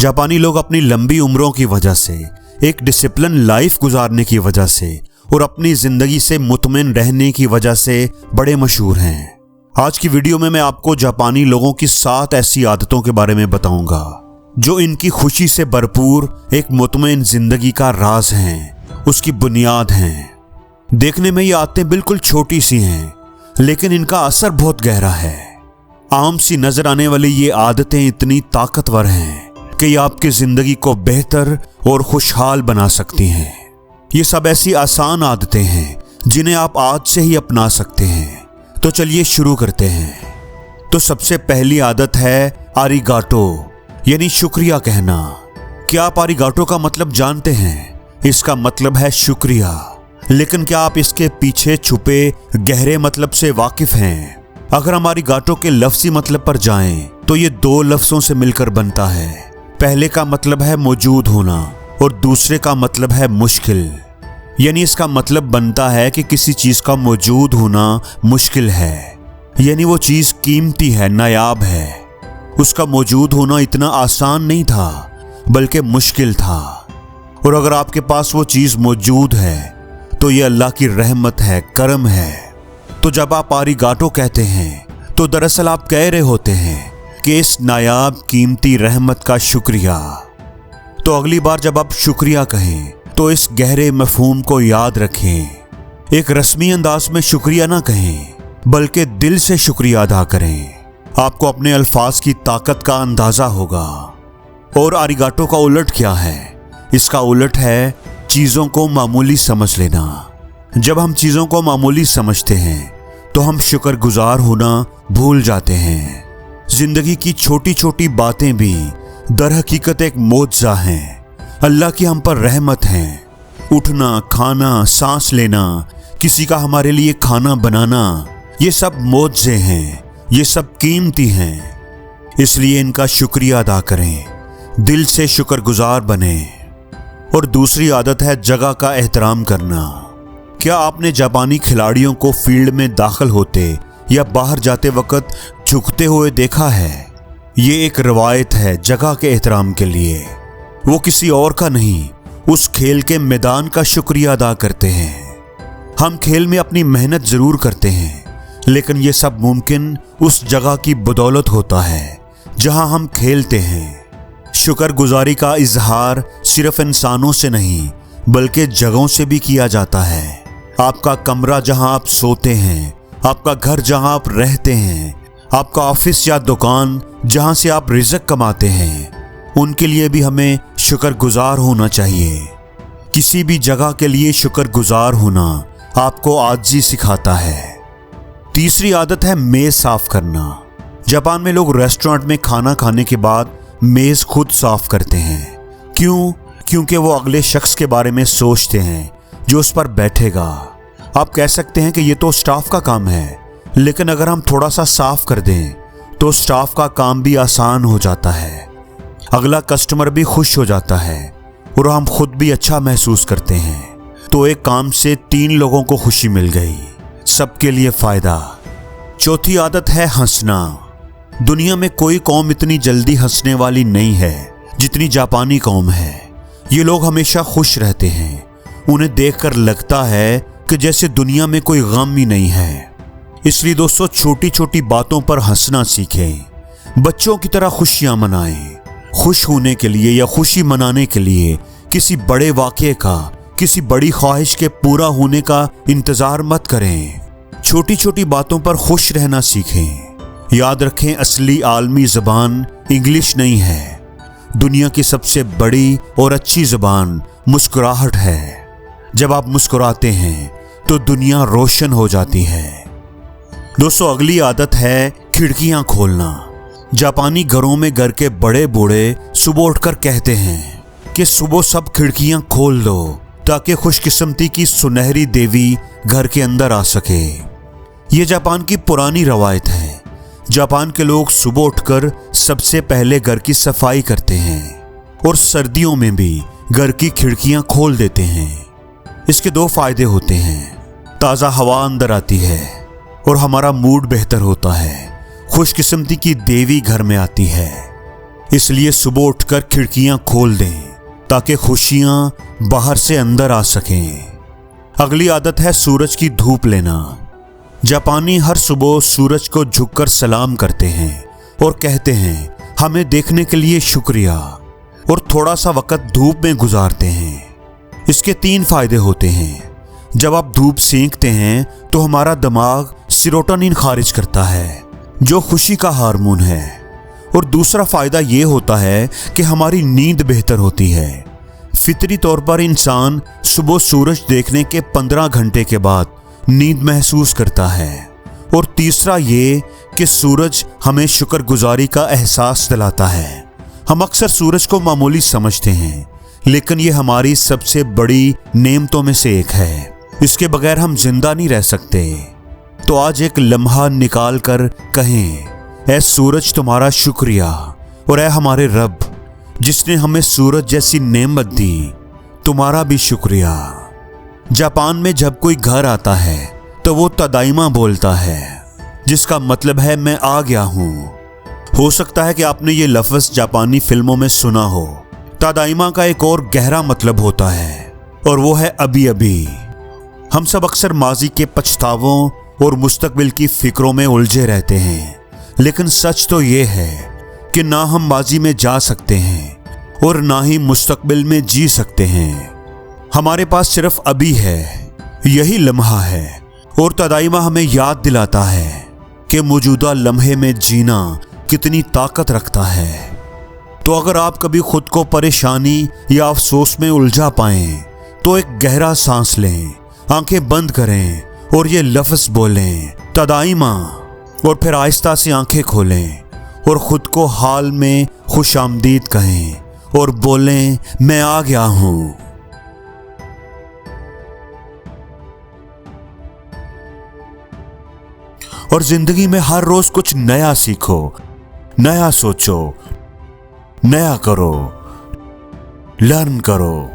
जापानी लोग अपनी लंबी उम्रों की वजह से, एक डिसिप्लिन लाइफ गुजारने की वजह से और अपनी जिंदगी से मुतमईन रहने की वजह से बड़े मशहूर हैं। आज की वीडियो में मैं आपको जापानी लोगों की 7 ऐसी आदतों के बारे में बताऊंगा जो इनकी खुशी से भरपूर एक मुतमईन जिंदगी का राज हैं, उसकी बुनियाद हैं। देखने में ये आदतें बिल्कुल छोटी सी हैं, लेकिन इनका असर बहुत गहरा है। आम सी नजर आने वाली ये आदतें इतनी ताकतवर हैं कि ये आपकी जिंदगी को बेहतर और खुशहाल बना सकती हैं। ये सब ऐसी आसान आदतें हैं जिन्हें आप आज से ही अपना सकते हैं। तो चलिए शुरू करते हैं। तो सबसे पहली आदत है आरिगाटो, यानी शुक्रिया कहना। क्या आप आरिगाटो का मतलब जानते हैं? इसका मतलब है शुक्रिया। लेकिन क्या आप इसके पीछे छुपे गहरे मतलब से वाकिफ हैं? अगर हम आरिगाटो के लफ्जी मतलब पर जाएं तो ये 2 लफ्जों से मिलकर बनता है। पहले का मतलब है मौजूद होना और दूसरे का मतलब है मुश्किल। यानी इसका मतलब बनता है कि किसी चीज का मौजूद होना मुश्किल है, यानी वो चीज कीमती है, नायाब है। उसका मौजूद होना इतना आसान नहीं था, बल्कि मुश्किल था। और अगर आपके पास वो चीज मौजूद है तो ये अल्लाह की रहमत है, करम है। तो जब आप आरिगाटो कहते हैं तो दरअसल आप कह रहे होते हैं कि इस नायाब कीमती रहमत का शुक्रिया। तो अगली बार जब आप शुक्रिया कहें तो इस गहरे मफहूम को याद रखें। एक रस्मी अंदाज में शुक्रिया ना कहें, बल्कि दिल से शुक्रिया अदा करें। आपको अपने अल्फाज की ताकत का अंदाजा होगा। और आरिगाटो का उलट क्या है? इसका उलट है चीजों को मामूली समझ लेना। जब हम चीजों को मामूली समझते हैं तो हम शुक्रगुजार होना भूल जाते हैं। जिंदगी की छोटी छोटी बातें भी दर हकीकत एक मौजज़ा हैं। अल्लाह की हम पर रहमत है। उठना, खाना, सांस लेना, किसी का हमारे लिए खाना बनाना, ये सब मौजज़े हैं, ये सब कीमती हैं। इसलिए इनका शुक्रिया अदा करें, दिल से शुक्रगुजार बने। और दूसरी आदत है जगह का एहतराम करना। क्या आपने जापानी खिलाड़ियों को फील्ड में दाखिल होते या बाहर जाते वक्त झुकते हुए देखा है? ये एक रवायत है जगह के एहतराम के लिए। वो किसी और का नहीं, उस खेल के मैदान का शुक्रिया अदा करते हैं। हम खेल में अपनी मेहनत जरूर करते हैं, लेकिन ये सब मुमकिन उस जगह की बदौलत होता है जहां हम खेलते हैं। शुक्रगुजारी का इजहार सिर्फ इंसानों से नहीं, बल्कि जगहों से भी किया जाता है। आपका कमरा जहां आप सोते हैं, आपका घर जहां आप रहते हैं, आपका ऑफिस या दुकान जहां से आप रिज़्क कमाते हैं, उनके लिए भी हमें शुक्रगुजार होना चाहिए। किसी भी जगह के लिए शुक्रगुजार होना आपको आजिज़ी सिखाता है। तीसरी आदत है मेज़ साफ करना। जापान में लोग रेस्टोरेंट में खाना खाने के बाद मेज़ खुद साफ करते हैं। क्यों? क्योंकि वो अगले शख्स के बारे में सोचते हैं जो उस पर बैठेगा। आप कह सकते हैं कि ये तो स्टाफ का काम है, लेकिन अगर हम थोड़ा सा साफ कर दें तो स्टाफ का काम भी आसान हो जाता है। अगला कस्टमर भी खुश हो जाता है और हम खुद भी अच्छा महसूस करते हैं। तो एक काम से 3 लोगों को खुशी मिल गई, सबके लिए फायदा। चौथी आदत है हंसना। दुनिया में कोई कौम इतनी जल्दी हंसने वाली नहीं है जितनी जापानी कौम है। ये लोग हमेशा खुश रहते हैं। उन्हें देखकर लगता है कि जैसे दुनिया में कोई गम ही नहीं है। इसलिए दोस्तों, छोटी छोटी बातों पर हंसना सीखें। बच्चों की तरह खुशियां मनाएं। खुश होने के लिए या खुशी मनाने के लिए किसी बड़े वाक़ये का, किसी बड़ी ख्वाहिश के पूरा होने का इंतजार मत करें। छोटी छोटी बातों पर खुश रहना सीखें। याद रखें, असली आलमी ज़बान इंग्लिश नहीं है। दुनिया की सबसे बड़ी और अच्छी ज़बान मुस्कुराहट है। जब आप मुस्कुराते हैं तो दुनिया रोशन हो जाती है। दोस्तों, अगली आदत है खिड़कियां खोलना। जापानी घरों में घर के बड़े बूढ़े सुबह उठकर कहते हैं कि सुबह सब खिड़कियां खोल दो ताकि खुशकिस्मती की सुनहरी देवी घर के अंदर आ सके। ये जापान की पुरानी रवायत है। जापान के लोग सुबह उठकर सबसे पहले घर की सफाई करते हैं और सर्दियों में भी घर की खिड़कियां खोल देते हैं। इसके 2 फायदे होते हैं। ताज़ा हवा अंदर आती है और हमारा मूड बेहतर होता है। खुशकिस्मती की देवी घर में आती है। इसलिए सुबह उठकर खिड़कियां खोल दें ताकि खुशियां बाहर से अंदर आ सकें। अगली आदत है सूरज की धूप लेना। जापानी हर सुबह सूरज को झुककर सलाम करते हैं और कहते हैं हमें देखने के लिए शुक्रिया, और थोड़ा सा वक्त धूप में गुजारते हैं। इसके 3 फायदे होते हैं। जब आप धूप सेंकते हैं तो हमारा दिमाग सेरोटोनिन खारिज करता है जो खुशी का हार्मोन है, और दूसरा फायदा ये होता है कि हमारी नींद बेहतर होती है। फितरी तौर पर इंसान सुबह सूरज देखने के 15 घंटे के बाद नींद महसूस करता है। और तीसरा ये कि सूरज हमें शुक्रगुजारी का एहसास दिलाता है। हम अक्सर सूरज को मामूली समझते हैं, लेकिन ये हमारी सबसे बड़ी नेमतों में से एक है। इसके बगैर हम जिंदा नहीं रह सकते। तो आज एक लम्हा निकाल कर कहें, ऐ सूरज तुम्हारा शुक्रिया, और ऐ हमारे रब जिसने हमें सूरज जैसी नेमत दी, तुम्हारा भी शुक्रिया। जापान में जब कोई घर आता है तो वो तदाइमा बोलता है, जिसका मतलब है मैं आ गया हूं। हो सकता है कि आपने ये लफ्ज़ जापानी फिल्मों में सुना हो। तदाइमा का एक और गहरा मतलब होता है, और वो है अभी अभी। हम सब अक्सर माजी के पछतावों और मुस्तकबिल की फिक्रों में उलझे रहते हैं, लेकिन सच तो ये है कि ना हम माजी में जा सकते हैं और ना ही मुस्तकबिल में जी सकते हैं। हमारे पास सिर्फ अभी है, यही लम्हा है, और तदाइमा हमें याद दिलाता है कि मौजूदा लम्हे में जीना कितनी ताकत रखता है। तो अगर आप कभी खुद को परेशानी या अफसोस में उलझा पाएं तो एक गहरा सांस लें, आंखें बंद करें और ये लफ्ज़ बोलें तदाइमा, और फिर आहिस्ता से आंखें खोलें और खुद को हाल में खुशामदीद कहें और बोलें मैं आ गया हूं। और जिंदगी में हर रोज कुछ नया सीखो, नया सोचो, नया करो, लर्न करो।